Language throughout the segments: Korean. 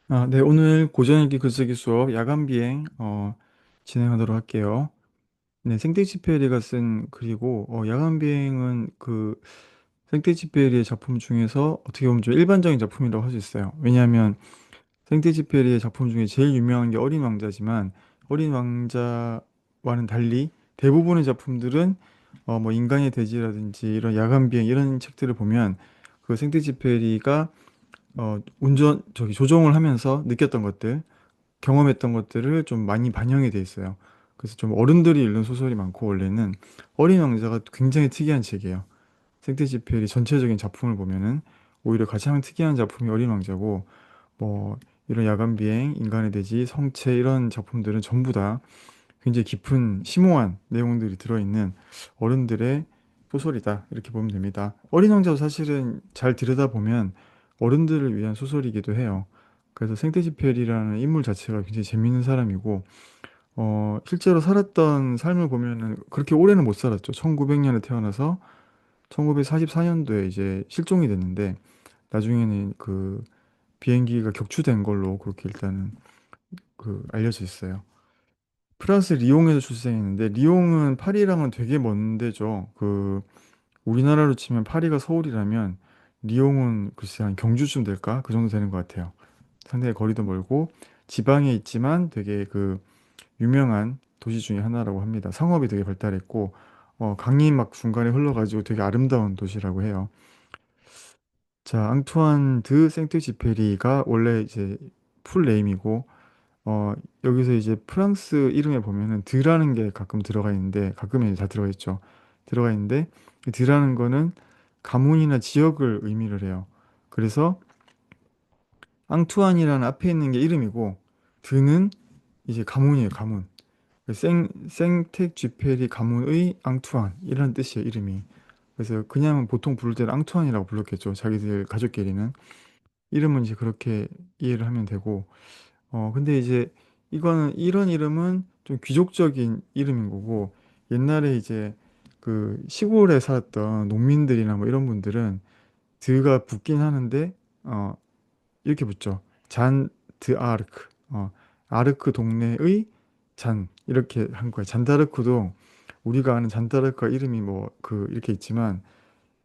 네, 오늘 고전일기 글쓰기 수업 야간 비행 진행하도록 할게요. 네, 생텍쥐페리가 쓴 글이고 야간 비행은 그 생텍쥐페리의 작품 중에서 어떻게 보면 좀 일반적인 작품이라고 할 수 있어요. 왜냐하면 생텍쥐페리의 작품 중에 제일 유명한 게 어린 왕자지만 어린 왕자와는 달리 대부분의 작품들은 뭐 인간의 대지라든지 이런 야간 비행 이런 책들을 보면 그 생텍쥐페리가 조종을 하면서 느꼈던 것들, 경험했던 것들을 좀 많이 반영이 돼 있어요. 그래서 좀 어른들이 읽는 소설이 많고, 원래는 어린 왕자가 굉장히 특이한 책이에요. 생테쥐페리 전체적인 작품을 보면은 오히려 가장 특이한 작품이 어린 왕자고, 뭐 이런 야간 비행, 인간의 대지, 성체 이런 작품들은 전부 다 굉장히 깊은 심오한 내용들이 들어있는 어른들의 소설이다, 이렇게 보면 됩니다. 어린 왕자도 사실은 잘 들여다보면 어른들을 위한 소설이기도 해요. 그래서 생테쥐페리라는 인물 자체가 굉장히 재밌는 사람이고, 실제로 살았던 삶을 보면은 그렇게 오래는 못 살았죠. 1900년에 태어나서 1944년도에 이제 실종이 됐는데, 나중에는 그 비행기가 격추된 걸로 그렇게 일단은 알려져 있어요. 프랑스 리옹에서 출생했는데, 리옹은 파리랑은 되게 먼 데죠. 우리나라로 치면 파리가 서울이라면 리옹은 글쎄 한 경주쯤 될까? 그 정도 되는 것 같아요. 상당히 거리도 멀고 지방에 있지만 되게 유명한 도시 중에 하나라고 합니다. 상업이 되게 발달했고 강이 막 중간에 흘러가지고 되게 아름다운 도시라고 해요. 자, 앙투안 드 생트지페리가 원래 이제 풀 네임이고 어, 여기서 이제 프랑스 이름에 보면은 드라는 게 가끔 들어가 있는데 가끔은 다 들어가 있죠. 들어가 있는데 이 드라는 거는 가문이나 지역을 의미를 해요. 그래서 앙투안이라는 앞에 있는 게 이름이고 드는 이제 가문이에요, 가문. 생텍쥐페리 가문의 앙투안 이라는 뜻이에요, 이름이. 그래서 그냥 보통 부를 때는 앙투안이라고 불렀겠죠. 자기들 가족끼리는. 이름은 이제 그렇게 이해를 하면 되고 근데 이제 이런 이름은 좀 귀족적인 이름인 거고, 옛날에 이제 그 시골에 살았던 농민들이나 뭐 이런 분들은 드가 붙긴 하는데, 어, 이렇게 붙죠. 잔 드 아르크. 아르크 동네의 잔. 이렇게 한 거예요. 잔다르크도 우리가 아는 잔다르크가 이름이 뭐 이렇게 있지만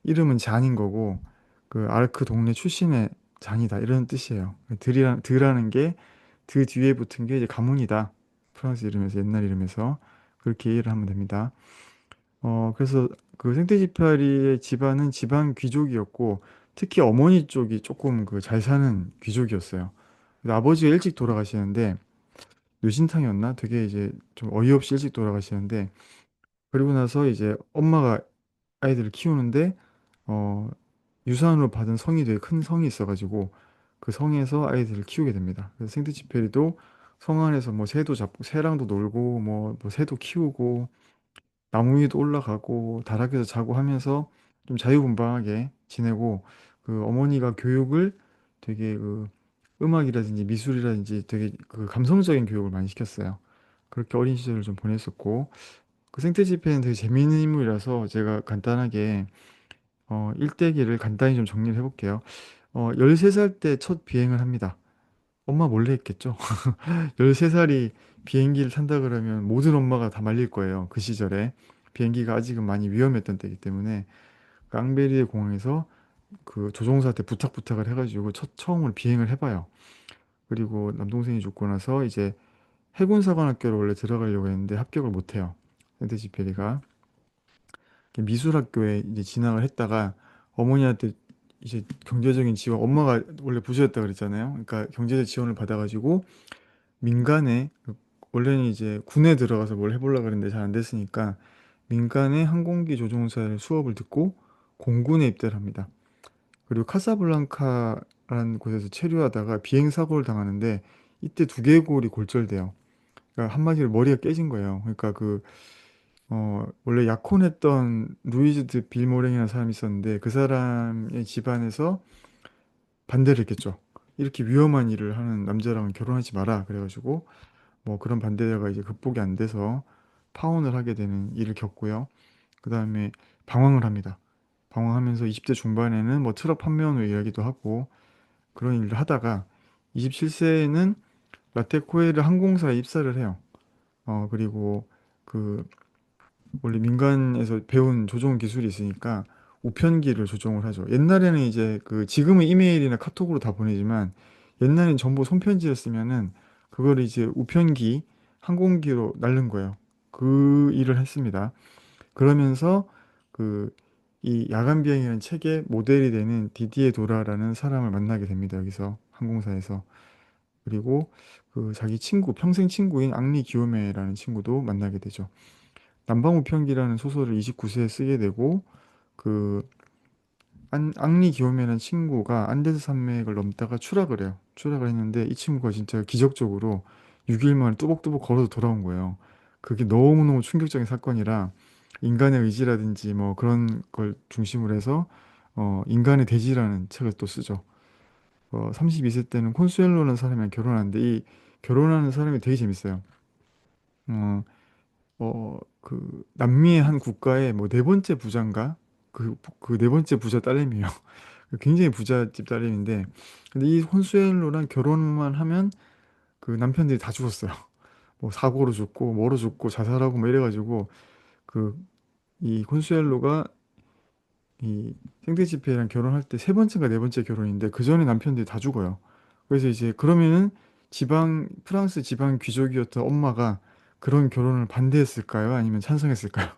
이름은 잔인 거고, 그 아르크 동네 출신의 잔이다. 이런 뜻이에요. 드라는 게 그 뒤에 붙은 게 이제 가문이다. 프랑스 이름에서 옛날 이름에서 그렇게 이해를 하면 됩니다. 그래서 그 생테지파리의 집안은 집안 귀족이었고 특히 어머니 쪽이 조금 잘 사는 귀족이었어요. 그래서 아버지가 일찍 돌아가시는데 뇌진탕이었나? 되게 이제 좀 어이없이 일찍 돌아가시는데 그리고 나서 이제 엄마가 아이들을 키우는데 어, 유산으로 받은 성이 되게 큰 성이 있어가지고 그 성에서 아이들을 키우게 됩니다. 그래서 생트지페리도 성 안에서 뭐 새도 잡고 새랑도 놀고 뭐 새도 키우고 나무 위에도 올라가고 다락에서 자고 하면서 좀 자유분방하게 지내고, 그 어머니가 교육을 되게 음악이라든지 미술이라든지 되게 감성적인 교육을 많이 시켰어요. 그렇게 어린 시절을 좀 보냈었고, 그 생태지페는 되게 재미있는 인물이라서 제가 간단하게 일대기를 간단히 좀 정리를 해볼게요. 13살 때 첫 비행을 합니다. 엄마 몰래 했겠죠? 13살이 비행기를 탄다 그러면 모든 엄마가 다 말릴 거예요. 그 시절에. 비행기가 아직은 많이 위험했던 때이기 때문에 그 앙베리에 공항에서 그 조종사한테 부탁을 해가지고 처음으로 비행을 해봐요. 그리고 남동생이 죽고 나서 이제 해군사관학교를 원래 들어가려고 했는데 합격을 못해요. 센테지페리가. 미술학교에 이제 진학을 했다가 어머니한테 이제 경제적인 지원, 엄마가 원래 부자였다 그랬잖아요. 그러니까 경제적 지원을 받아가지고 민간에 원래는 이제 군에 들어가서 뭘 해보려고 그랬는데 잘 안 됐으니까 민간의 항공기 조종사 수업을 듣고 공군에 입대를 합니다. 그리고 카사블랑카라는 곳에서 체류하다가 비행 사고를 당하는데 이때 두개골이 골절돼요. 그러니까 한마디로 머리가 깨진 거예요. 그러니까 원래 약혼했던 루이즈 드 빌모랭이라는 사람이 있었는데 그 사람의 집안에서 반대를 했겠죠. 이렇게 위험한 일을 하는 남자랑은 결혼하지 마라. 그래가지고 뭐 그런 반대가 이제 극복이 안 돼서 파혼을 하게 되는 일을 겪고요. 그 다음에 방황을 합니다. 방황하면서 20대 중반에는 뭐 트럭 판매원으로 일하기도 하고 그런 일을 하다가 27세에는 라테코에르 항공사에 입사를 해요. 그리고 그 원래 민간에서 배운 조종 기술이 있으니까 우편기를 조종을 하죠. 옛날에는 이제 그 지금은 이메일이나 카톡으로 다 보내지만 옛날엔 전부 손편지를 쓰면은 그걸 이제 우편기, 항공기로 날른 거예요. 그 일을 했습니다. 그러면서 그 이 야간 비행이라는 책의 모델이 되는 디디에 도라라는 사람을 만나게 됩니다. 여기서 항공사에서. 그리고 그 자기 친구, 평생 친구인 앙리 기요메라는 친구도 만나게 되죠. 남방우편기라는 소설을 29세에 쓰게 되고 그 앙리 기요메라는 친구가 안데스 산맥을 넘다가 추락을 해요. 추락을 했는데 이 친구가 진짜 기적적으로 6일 만에 뚜벅뚜벅 걸어서 돌아온 거예요. 그게 너무너무 충격적인 사건이라 인간의 의지라든지 뭐 그런 걸 중심으로 해서 인간의 대지라는 책을 또 쓰죠. 32세 때는 콘수엘로라는 사람이랑 결혼하는데 이 결혼하는 사람이 되게 재밌어요. 어, 그 남미의 한 국가의 뭐 네 번째 부자인가? 그 네 번째 부자 딸내미예요. 굉장히 부잣집 딸내미인데 근데 이 콘수엘로랑 결혼만 하면 그 남편들이 다 죽었어요. 뭐 사고로 죽고 뭐로 죽고 자살하고 뭐 이래가지고 그 이 콘수엘로가 이 생데지페랑 결혼할 때 세 번째인가 네 번째 결혼인데 그 전에 남편들이 다 죽어요. 그래서 이제 그러면은 프랑스 지방 귀족이었던 엄마가 그런 결혼을 반대했을까요? 아니면 찬성했을까요?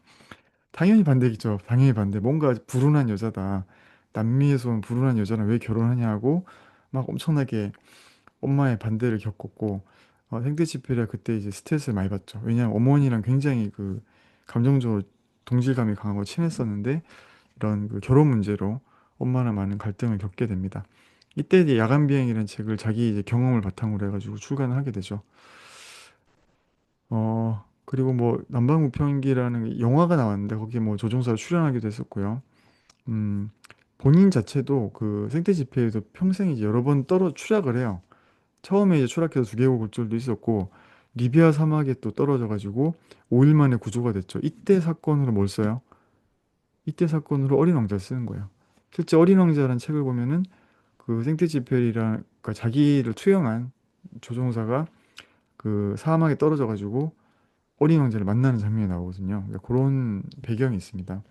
당연히 반대겠죠. 당연히 반대. 뭔가 불운한 여자다. 남미에서 온 불운한 여자랑 왜 결혼하냐고 막 엄청나게 엄마의 반대를 겪었고 생태치페리아 그때 이제 스트레스를 많이 받죠. 왜냐하면 어머니랑 굉장히 그 감정적으로 동질감이 강하고 친했었는데 이런 그 결혼 문제로 엄마랑 많은 갈등을 겪게 됩니다. 이때 이제 야간 비행이라는 책을 자기 이제 경험을 바탕으로 해가지고 출간을 하게 되죠. 그리고 뭐 남방우편기라는 영화가 나왔는데 거기에 뭐 조종사로 출연하기도 했었고요. 음, 본인 자체도 그 생태 집회에도 평생 이제 여러 번 떨어 추락을 해요. 처음에 이제 추락해서 두개골 골절도 있었고 리비아 사막에 또 떨어져가지고 5일 만에 구조가 됐죠. 이때 사건으로 뭘 써요? 이때 사건으로 어린 왕자를 쓰는 거예요. 실제 어린 왕자라는 책을 보면은 그 생트지페리랑 그러니까 자기를 투영한 조종사가 그 사막에 떨어져가지고 어린 왕자를 만나는 장면이 나오거든요. 그러니까 그런 배경이 있습니다.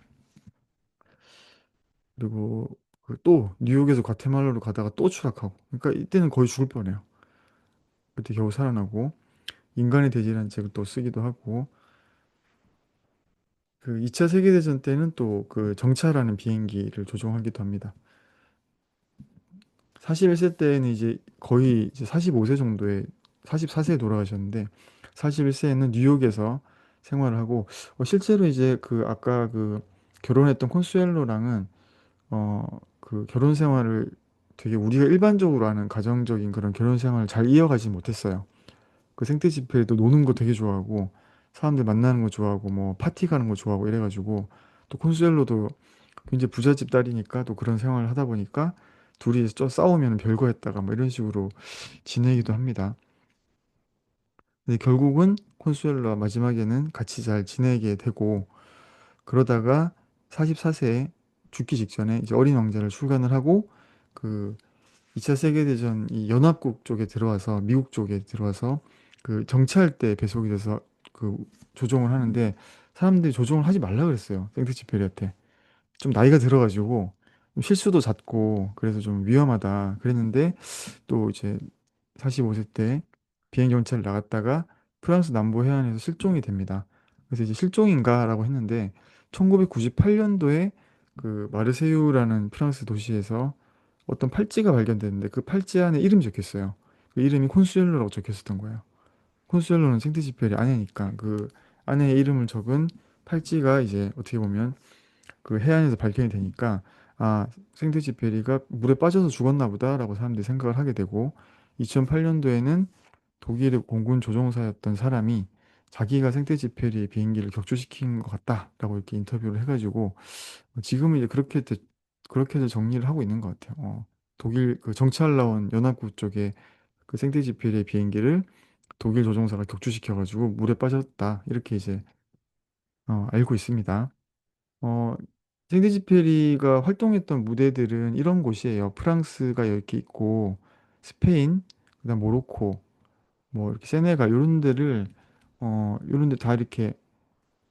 그리고 그또 뉴욕에서 과테말라로 가다가 또 추락하고 그러니까 이때는 거의 죽을 뻔해요. 그때 겨우 살아나고 인간의 대지라는 책을 또 쓰기도 하고 그 2차 세계대전 때는 또 그 정차라는 비행기를 조종하기도 합니다. 41세 때는 이제 거의 이제 45세 정도에 44세에 돌아가셨는데 41세에는 뉴욕에서 생활을 하고 실제로 이제 그 아까 그 결혼했던 콘수엘로랑은 그 결혼 생활을 되게 우리가 일반적으로 아는 가정적인 그런 결혼 생활을 잘 이어가지 못했어요. 그 생태 집회에도 노는 거 되게 좋아하고 사람들 만나는 거 좋아하고 뭐 파티 가는 거 좋아하고 이래가지고 또 콘수엘로도 굉장히 부잣집 딸이니까 또 그런 생활을 하다 보니까 둘이 좀 싸우면 별거 했다가 뭐 이런 식으로 지내기도 합니다. 근데 결국은 콘수엘로와 마지막에는 같이 잘 지내게 되고 그러다가 44세에 죽기 직전에 이제 어린 왕자를 출간을 하고 그 2차 세계대전 이 연합국 쪽에 들어와서 미국 쪽에 들어와서 그 정치할 때 배속이 돼서 그 조종을 하는데 사람들이 조종을 하지 말라 그랬어요. 생트치페리한테. 좀 나이가 들어가지고 좀 실수도 잦고 그래서 좀 위험하다 그랬는데 또 이제 45세 때 비행 정차를 나갔다가 프랑스 남부 해안에서 실종이 됩니다. 그래서 이제 실종인가라고 했는데 1998년도에 그 마르세유라는 프랑스 도시에서 어떤 팔찌가 발견됐는데 그 팔찌 안에 이름이 적혀 있어요. 그 이름이 콘수엘로라고 적혀 있었던 거예요. 콘수엘로는 생트지페리 아내니까 그 아내의 이름을 적은 팔찌가 이제 어떻게 보면 그 해안에서 발견이 되니까 아 생트지페리가 물에 빠져서 죽었나 보다라고 사람들이 생각을 하게 되고 2008년도에는 독일의 공군 조종사였던 사람이 자기가 생트지페리의 비행기를 격추시킨 것 같다라고 이렇게 인터뷰를 해가지고 지금은 이제 그렇게들 정리를 하고 있는 것 같아요. 독일 그 정찰 나온 연합국 쪽에 그 생트지페리의 비행기를 독일 조종사가 격추시켜가지고 물에 빠졌다 이렇게 이제 알고 있습니다. 어, 생데지페리가 활동했던 무대들은 이런 곳이에요. 프랑스가 이렇게 있고, 스페인, 그다음 모로코, 뭐 이렇게 세네갈 이런 데를 이런 데 다 이렇게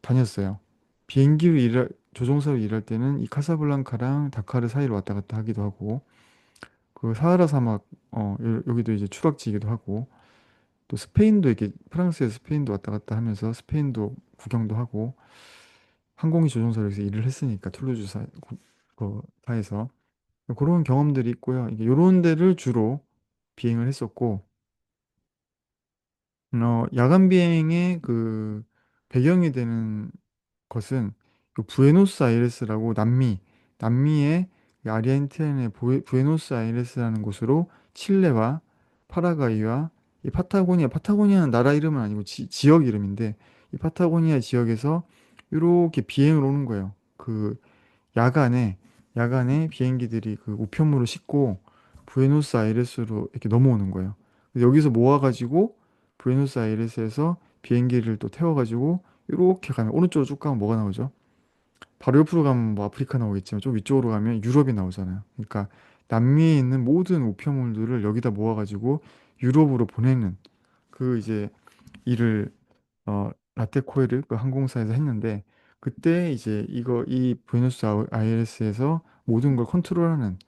다녔어요. 비행기로 조종사로 일할 때는 이 카사블랑카랑 다카르 사이를 왔다 갔다 하기도 하고 그 사하라 사막 여기도 이제 추락지이기도 하고 또 스페인도 이렇게 프랑스에서 스페인도 왔다 갔다 하면서 스페인도 구경도 하고 항공기 조종사로 해서 일을 했으니까 툴루즈사 그 사에서 그런 경험들이 있고요. 이게 요런 데를 주로 비행을 했었고 야간 비행의 그 배경이 되는 것은 그 부에노스아이레스라고 남미의 그 아르헨티나의 부에노스아이레스라는 곳으로 칠레와 파라과이와 이 파타고니아는 나라 이름은 아니고 지역 이름인데 이 파타고니아 지역에서 이렇게 비행을 오는 거예요. 그 야간에 비행기들이 그 우편물을 싣고 부에노스아이레스로 이렇게 넘어오는 거예요. 여기서 모아가지고 부에노스아이레스에서 비행기를 또 태워가지고 이렇게 가면 오른쪽으로 쭉 가면 뭐가 나오죠? 바로 옆으로 가면 뭐 아프리카 나오겠지만 좀 위쪽으로 가면 유럽이 나오잖아요. 그러니까 남미에 있는 모든 우편물들을 여기다 모아가지고 유럽으로 보내는 그 이제 일을 라테코에르 그 항공사에서 했는데 그때 이제 이 부에노스 아이레스에서 모든 걸 컨트롤하는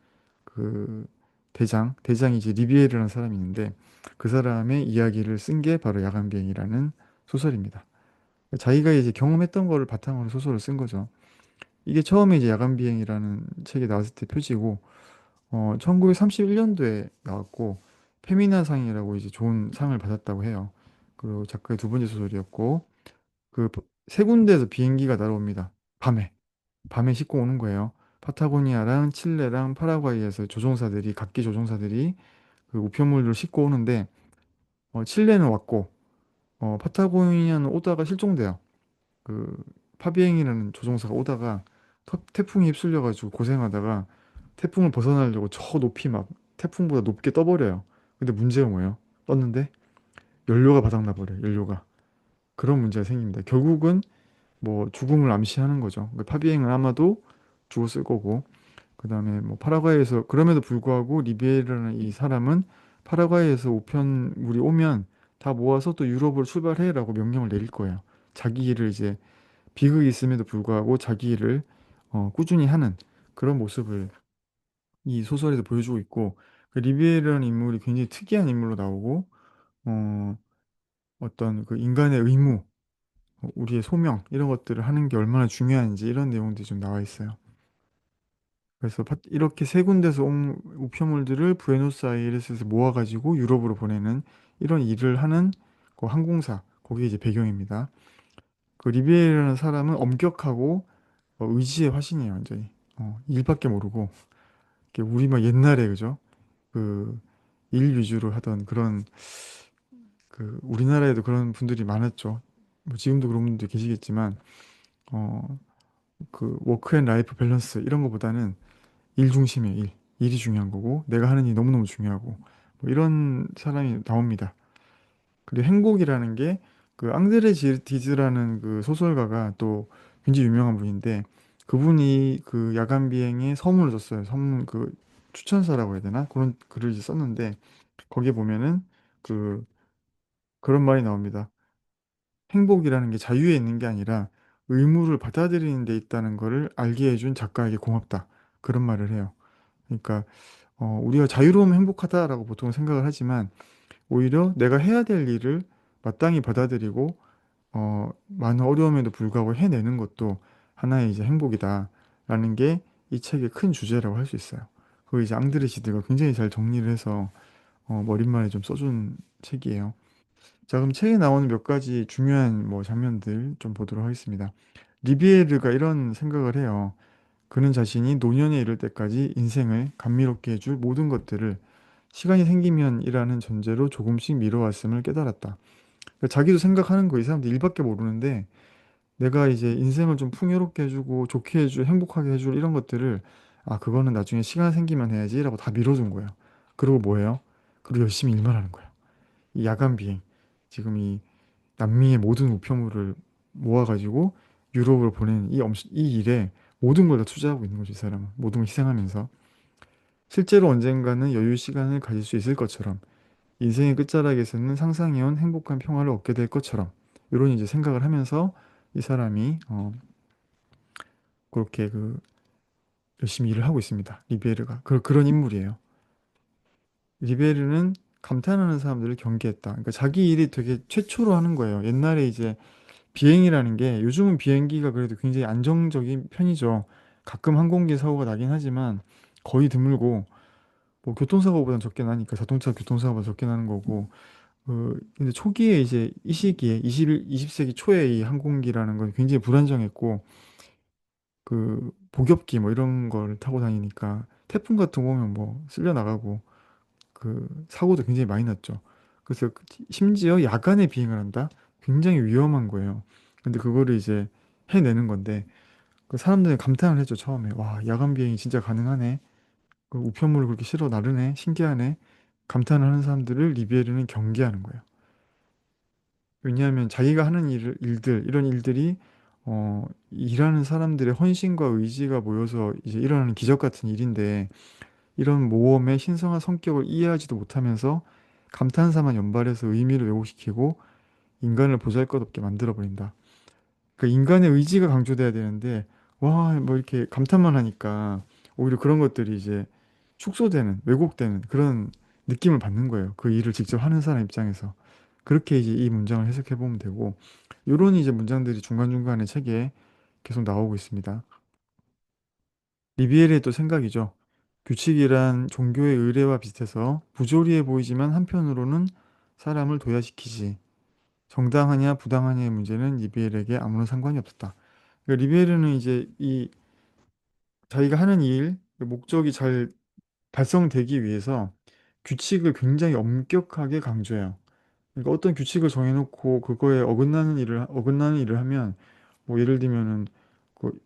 그 대장이 이제 리비에르라는 사람이 있는데 그 사람의 이야기를 쓴 게 바로 야간 비행이라는 소설입니다. 자기가 이제 경험했던 거를 바탕으로 소설을 쓴 거죠. 이게 처음에 이제 야간 비행이라는 책이 나왔을 때 표지고 1931년도에 나왔고 페미나 상이라고 이제 좋은 상을 받았다고 해요. 그리고 작가의 두 번째 소설이었고 그 세 군데에서 비행기가 날아옵니다. 밤에 싣고 오는 거예요. 파타고니아랑 칠레랑 파라과이에서 각기 조종사들이 그 우편물을 싣고 오는데 칠레는 왔고 파타고니아는 오다가 실종돼요. 그 파비행이라는 조종사가 오다가 태풍이 휩쓸려가지고 고생하다가 태풍을 벗어나려고 저 높이 막 태풍보다 높게 떠버려요. 근데 문제가 뭐예요? 떴는데 연료가 바닥나 버려요. 연료가. 그런 문제가 생깁니다. 결국은 뭐 죽음을 암시하는 거죠. 그러니까 파비행은 아마도 죽었을 거고 그다음에 뭐 파라과이에서 그럼에도 불구하고 리비에라는 이 사람은 파라과이에서 우편물이 오면 다 모아서 또 유럽으로 출발해라고 명령을 내릴 거예요. 자기 일을 이제 비극이 있음에도 불구하고 자기 일을 꾸준히 하는 그런 모습을 이 소설에서 보여주고 있고 그 리비에라는 인물이 굉장히 특이한 인물로 나오고 어, 어떤 그 인간의 의무, 우리의 소명 이런 것들을 하는 게 얼마나 중요한지 이런 내용들이 좀 나와 있어요. 그래서 이렇게 세 군데서 온 우편물들을 부에노스아이레스에서 모아가지고 유럽으로 보내는 이런 일을 하는 그 항공사 거기 이제 배경입니다. 그 리비에라는 사람은 엄격하고 의지의 화신이에요, 완전히. 일밖에 모르고. 우리 막 옛날에 그죠? 그 일 위주로 하던 그런 그 우리나라에도 그런 분들이 많았죠. 뭐 지금도 그런 분들 계시겠지만 어 그 워크 앤 라이프 밸런스 이런 거보다는 일 중심의 일이 중요한 거고 내가 하는 일이 너무너무 중요하고 뭐 이런 사람이 나옵니다. 그리고 행복이라는 게 그 앙드레 디즈라는 그 소설가가 또 굉장히 유명한 분인데 그분이 그 야간 비행에 서문을 썼어요. 서문 그 추천서라고 해야 되나? 그런 글을 이제 썼는데 거기에 보면은 그 그런 말이 나옵니다. 행복이라는 게 자유에 있는 게 아니라 의무를 받아들이는 데 있다는 거를 알게 해준 작가에게 고맙다. 그런 말을 해요. 그러니까 우리가 자유로우면 행복하다라고 보통 생각을 하지만 오히려 내가 해야 될 일을 마땅히 받아들이고 많은 어려움에도 불구하고 해내는 것도 하나의 이제 행복이다라는 게 이 책의 큰 주제라고 할 수 있어요. 그거 이제 앙드레 지드가 굉장히 잘 정리를 해서 머릿말에 좀 써준 책이에요. 자, 그럼 책에 나오는 몇 가지 중요한 뭐 장면들 좀 보도록 하겠습니다. 리비에르가 이런 생각을 해요. 그는 자신이 노년에 이를 때까지 인생을 감미롭게 해줄 모든 것들을 시간이 생기면이라는 전제로 조금씩 미뤄왔음을 깨달았다. 그러니까 자기도 생각하는 거, 이 사람들 일밖에 모르는데 내가 이제 인생을 좀 풍요롭게 해주고 좋게 해줄, 행복하게 해줄 이런 것들을 그거는 나중에 시간 생기면 해야지라고 다 미뤄둔 거예요. 그리고 뭐예요? 그리고 열심히 일만 하는 거예요. 이 야간 비행. 지금 이 남미의 모든 우편물을 모아가지고 유럽으로 보내는 이 일에 모든 걸 다 투자하고 있는 거죠, 이 사람은. 모든 걸 희생하면서. 실제로 언젠가는 여유 시간을 가질 수 있을 것처럼 인생의 끝자락에서는 상상해온 행복한 평화를 얻게 될 것처럼 이런 이제 생각을 하면서 이 사람이 그렇게 열심히 일을 하고 있습니다. 리베르가 그런 인물이에요. 리베르는 감탄하는 사람들을 경계했다. 그러니까 자기 일이 되게 최초로 하는 거예요. 옛날에 이제 비행이라는 게 요즘은 비행기가 그래도 굉장히 안정적인 편이죠. 가끔 항공기 사고가 나긴 하지만 거의 드물고 뭐 교통사고보다는 적게 나니까 자동차 교통사고가 적게 나는 거고 근데 초기에 이제 이 시기에 20세기 초에 이 항공기라는 건 굉장히 불안정했고 복엽기 뭐 이런 걸 타고 다니니까 태풍 같은 거 오면 뭐 쓸려 나가고 사고도 굉장히 많이 났죠. 그래서 심지어 야간에 비행을 한다? 굉장히 위험한 거예요. 근데 그거를 이제 해내는 건데 그 사람들이 감탄을 했죠, 처음에. 와, 야간 비행이 진짜 가능하네. 우편물을 그렇게 실어 나르네. 신기하네. 감탄을 하는 사람들을 리비에르는 경계하는 거예요. 왜냐하면 자기가 하는 일들, 이런 일들이 일하는 사람들의 헌신과 의지가 모여서 이제 일어나는 기적 같은 일인데 이런 모험의 신성한 성격을 이해하지도 못하면서 감탄사만 연발해서 의미를 왜곡시키고 인간을 보잘것없게 만들어버린다. 그러니까 인간의 의지가 강조돼야 되는데 와, 뭐 이렇게 감탄만 하니까 오히려 그런 것들이 이제 축소되는, 왜곡되는 그런 느낌을 받는 거예요. 그 일을 직접 하는 사람 입장에서. 그렇게 이제 이 문장을 해석해 보면 되고, 요런 이제 문장들이 중간중간에 책에 계속 나오고 있습니다. 리비에르의 또 생각이죠. 규칙이란 종교의 의례와 비슷해서 부조리해 보이지만 한편으로는 사람을 도야시키지. 정당하냐 부당하냐의 문제는 리비에르에게 아무런 상관이 없었다. 그러니까 리비에르는 이제 이 자기가 하는 일, 그 목적이 잘 달성되기 위해서 규칙을 굉장히 엄격하게 강조해요. 그러니까 어떤 규칙을 정해놓고 그거에 어긋나는 일을 하면 뭐 예를 들면은 그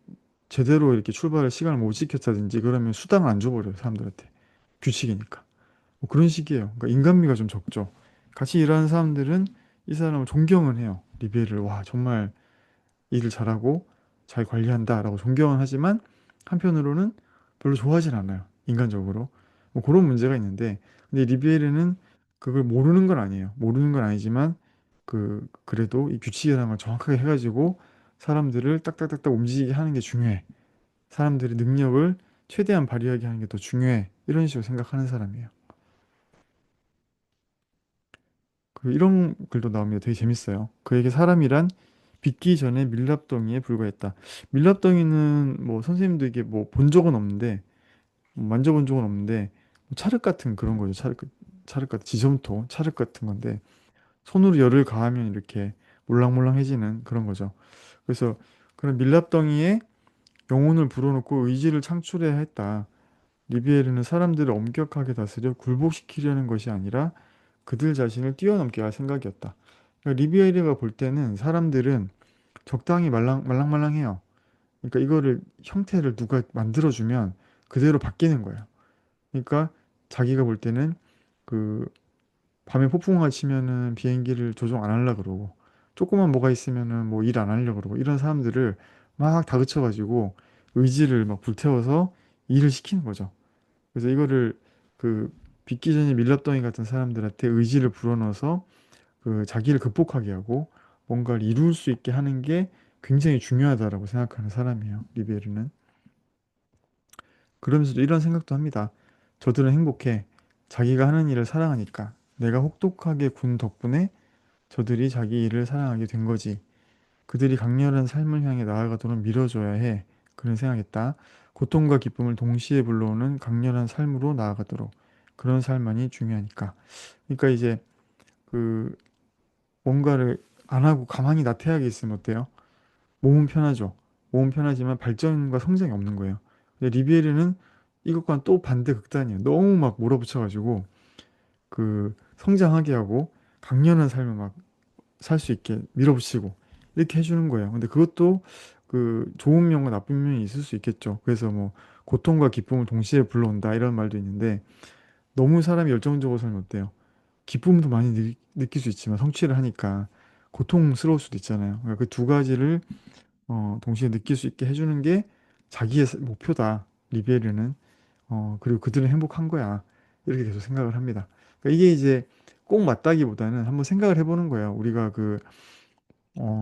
제대로 이렇게 출발 시간을 못 지켰다든지 그러면 수당을 안 줘버려요, 사람들한테. 규칙이니까. 뭐 그런 식이에요. 그러니까 인간미가 좀 적죠. 같이 일하는 사람들은 이 사람을 존경은 해요. 리베를 와, 정말 일을 잘하고 잘 관리한다라고 존경은 하지만 한편으로는 별로 좋아하진 않아요. 인간적으로. 뭐 그런 문제가 있는데 근데 리비에르는 그걸 모르는 건 아니에요. 모르는 건 아니지만 그래도 이 규칙이라는 걸 정확하게 해가지고 사람들을 딱딱딱딱 움직이게 하는 게 중요해. 사람들의 능력을 최대한 발휘하게 하는 게 더 중요해. 이런 식으로 생각하는 사람이에요. 이런 글도 나오면 되게 재밌어요. 그에게 사람이란 빚기 전에 밀랍덩이에 불과했다. 밀랍덩이는 뭐 선생님도 이게 뭐 본 적은 없는데 만져본 적은 없는데 뭐 찰흙 같은 그런 거죠. 찰흙 같은 지점토, 찰흙 같은 건데 손으로 열을 가하면 이렇게 몰랑몰랑해지는 그런 거죠. 그래서 그런 밀랍덩이에 영혼을 불어넣고 의지를 창출해야 했다. 리비에르는 사람들을 엄격하게 다스려 굴복시키려는 것이 아니라 그들 자신을 뛰어넘게 할 생각이었다. 그러니까 리비에르가 볼 때는 사람들은 적당히 말랑말랑해요. 그러니까 이거를 형태를 누가 만들어주면 그대로 바뀌는 거예요. 그러니까 자기가 볼 때는 그 밤에 폭풍우가 치면은 비행기를 조종 안 하려 그러고 조그만 뭐가 있으면은 뭐 일 안 하려 그러고 이런 사람들을 막 다그쳐가지고 의지를 막 불태워서 일을 시키는 거죠. 그래서 이거를 그 빅기 전의 밀랍덩이 같은 사람들한테 의지를 불어넣어서 자기를 극복하게 하고 뭔가를 이룰 수 있게 하는 게 굉장히 중요하다라고 생각하는 사람이에요. 리베르는. 그러면서도 이런 생각도 합니다. 저들은 행복해. 자기가 하는 일을 사랑하니까. 내가 혹독하게 군 덕분에 저들이 자기 일을 사랑하게 된 거지. 그들이 강렬한 삶을 향해 나아가도록 밀어줘야 해. 그런 생각했다. 고통과 기쁨을 동시에 불러오는 강렬한 삶으로 나아가도록. 그런 삶만이 중요하니까. 그러니까 이제 그 뭔가를 안 하고 가만히 나태하게 있으면 어때요? 몸은 편하죠. 몸은 편하지만 발전과 성장이 없는 거예요. 근데 리비에르는 이것과는 또 반대 극단이에요. 너무 막 몰아붙여가지고 성장하게 하고 강렬한 삶을 막 살 수 있게 밀어붙이고 이렇게 해주는 거예요. 근데 그것도 좋은 면과 나쁜 면이 있을 수 있겠죠. 그래서 뭐 고통과 기쁨을 동시에 불러온다 이런 말도 있는데 너무 사람이 열정적으로 살면 어때요? 기쁨도 많이 느낄 수 있지만 성취를 하니까 고통스러울 수도 있잖아요. 그러니까 그 두 가지를 동시에 느낄 수 있게 해주는 게 자기의 목표다. 리베르는 그리고 그들은 행복한 거야. 이렇게 계속 생각을 합니다. 그러니까 이게 이제 꼭 맞다기보다는 한번 생각을 해보는 거예요. 우리가 어,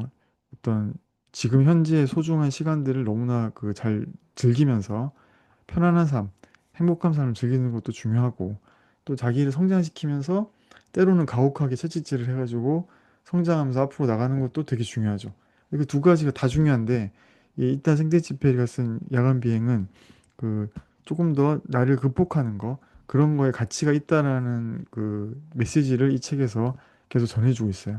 어떤 지금 현재의 소중한 시간들을 너무나 잘 즐기면서 편안한 삶, 행복한 삶을 즐기는 것도 중요하고 또 자기를 성장시키면서 때로는 가혹하게 채찍질을 해가지고 성장하면서 앞으로 나가는 것도 되게 중요하죠. 이게 두 가지가 다 중요한데 이 이타 생떼쥐페리가 쓴 야간 비행은 그 조금 더 나를 극복하는 거 그런 거에 가치가 있다라는 그 메시지를 이 책에서 계속 전해주고 있어요.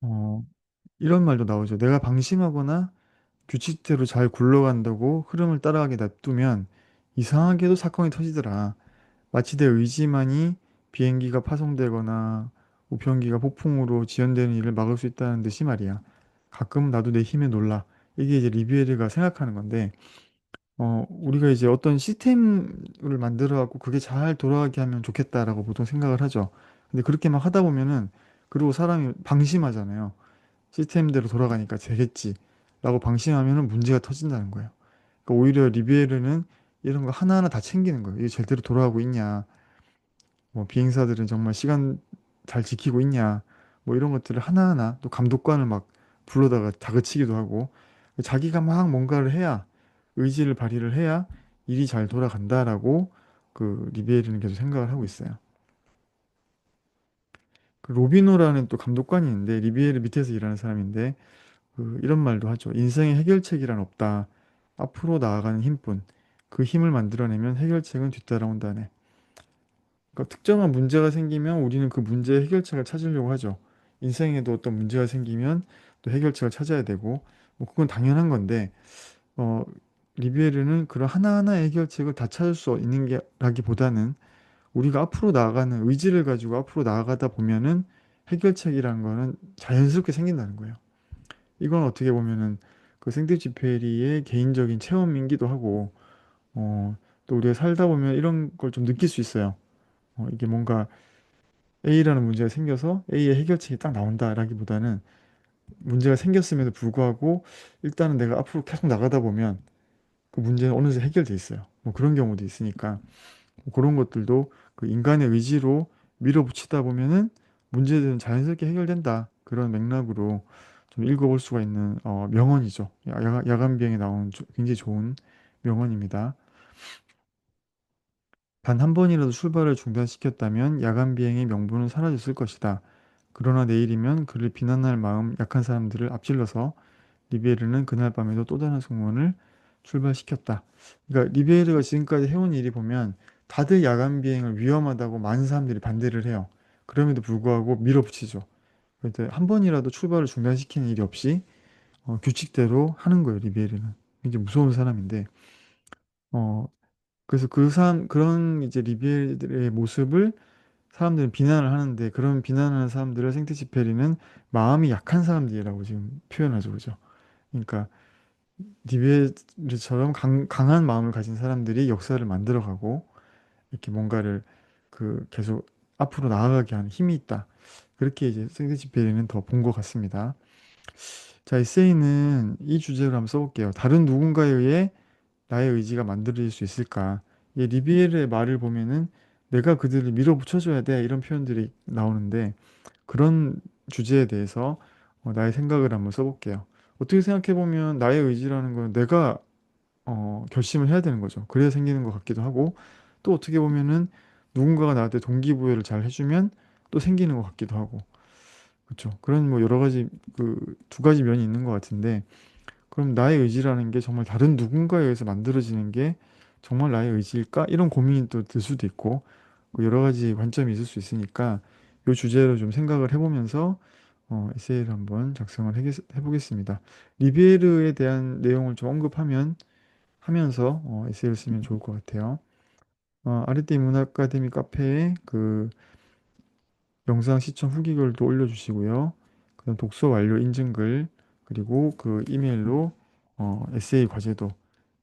어, 이런 말도 나오죠. 내가 방심하거나 규칙대로 잘 굴러간다고 흐름을 따라가게 놔두면 이상하게도 사건이 터지더라. 마치 내 의지만이 비행기가 파손되거나 우편기가 폭풍으로 지연되는 일을 막을 수 있다는 듯이 말이야. 가끔 나도 내 힘에 놀라. 이게 이제 리비에르가 생각하는 건데, 우리가 이제 어떤 시스템을 만들어 갖고 그게 잘 돌아가게 하면 좋겠다라고 보통 생각을 하죠. 근데 그렇게 막 하다 보면은, 그리고 사람이 방심하잖아요. 시스템대로 돌아가니까 되겠지. 라고 방심하면은 문제가 터진다는 거예요. 그러니까 오히려 리비에르는 이런 거 하나하나 다 챙기는 거예요. 이게 제대로 돌아가고 있냐. 뭐 비행사들은 정말 시간 잘 지키고 있냐. 뭐 이런 것들을 하나하나 또 감독관을 막 불러다가 다그치기도 하고 자기가 막 뭔가를 해야 의지를 발휘를 해야 일이 잘 돌아간다라고 그 리비에르는 계속 생각을 하고 있어요. 그 로비노라는 또 감독관이 있는데 리비에르 밑에서 일하는 사람인데 이런 말도 하죠. 인생의 해결책이란 없다. 앞으로 나아가는 힘뿐. 그 힘을 만들어내면 해결책은 뒤따라온다네. 그러니까 특정한 문제가 생기면 우리는 그 문제의 해결책을 찾으려고 하죠. 인생에도 어떤 문제가 생기면 또 해결책을 찾아야 되고, 뭐 그건 당연한 건데, 어, 리비에르는 그런 하나하나의 해결책을 다 찾을 수 있는 게 라기보다는 우리가 앞으로 나아가는 의지를 가지고 앞으로 나아가다 보면은 해결책이라는 거는 자연스럽게 생긴다는 거예요. 이건 어떻게 보면은 그 생텍쥐페리의 개인적인 체험이기도 하고, 또 우리가 살다 보면 이런 걸 좀 느낄 수 있어요. 이게 뭔가 A라는 문제가 생겨서 A의 해결책이 딱 나온다라기보다는 문제가 생겼음에도 불구하고 일단은 내가 앞으로 계속 나가다 보면 그 문제는 어느새 해결돼 있어요. 뭐 그런 경우도 있으니까 뭐 그런 것들도 그 인간의 의지로 밀어붙이다 보면은 문제들은 자연스럽게 해결된다. 그런 맥락으로 좀 읽어볼 수가 있는 명언이죠. 야간 비행에 나오는 굉장히 좋은 명언입니다. 단 한 번이라도 출발을 중단시켰다면 야간 비행의 명분은 사라졌을 것이다. 그러나 내일이면 그를 비난할 마음 약한 사람들을 앞질러서 리베르는 그날 밤에도 또 다른 승무원을 출발시켰다. 그러니까 리베르가 지금까지 해온 일이 보면 다들 야간 비행을 위험하다고 많은 사람들이 반대를 해요. 그럼에도 불구하고 밀어붙이죠. 그런데 한 번이라도 출발을 중단시키는 일이 없이 규칙대로 하는 거예요, 리베르는. 굉장히 무서운 사람인데, 어, 그래서 그런 이제 리베르의 모습을 사람들은 비난을 하는데 그런 비난하는 사람들을 생트지페리는 마음이 약한 사람들이라고 지금 표현하죠, 그죠? 그러니까 디베르처럼 강한 마음을 가진 사람들이 역사를 만들어가고 이렇게 뭔가를 계속 앞으로 나아가게 하는 힘이 있다. 그렇게 이제 생트지페리는 더 본 것 같습니다. 자, 에세이는 이 주제로 한번 써볼게요. 다른 누군가에 의해 나의 의지가 만들어질 수 있을까? 이 리비에르의 말을 보면은 내가 그들을 밀어붙여줘야 돼 이런 표현들이 나오는데 그런 주제에 대해서 나의 생각을 한번 써볼게요. 어떻게 생각해 보면 나의 의지라는 건 내가 결심을 해야 되는 거죠. 그래야 생기는 것 같기도 하고 또 어떻게 보면은 누군가가 나한테 동기부여를 잘 해주면 또 생기는 것 같기도 하고 그렇죠. 그런 뭐 여러 가지 두 가지 면이 있는 것 같은데 그럼 나의 의지라는 게 정말 다른 누군가에 의해서 만들어지는 게 정말 나의 의지일까? 이런 고민이 또 들 수도 있고 뭐 여러 가지 관점이 있을 수 있으니까 이 주제로 좀 생각을 해보면서 에세이를 한번 작성을 해보겠습니다. 리비에르에 대한 내용을 좀 하면서 에세이를 쓰면 좋을 것 같아요. 아르띠 문학 아카데미 카페에 영상 시청 후기글도 올려주시고요. 그다음 독서 완료 인증글 그리고 이메일로 에세이 과제도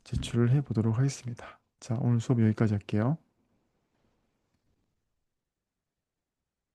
제출을 해 보도록 하겠습니다. 자, 오늘 수업 여기까지 할게요.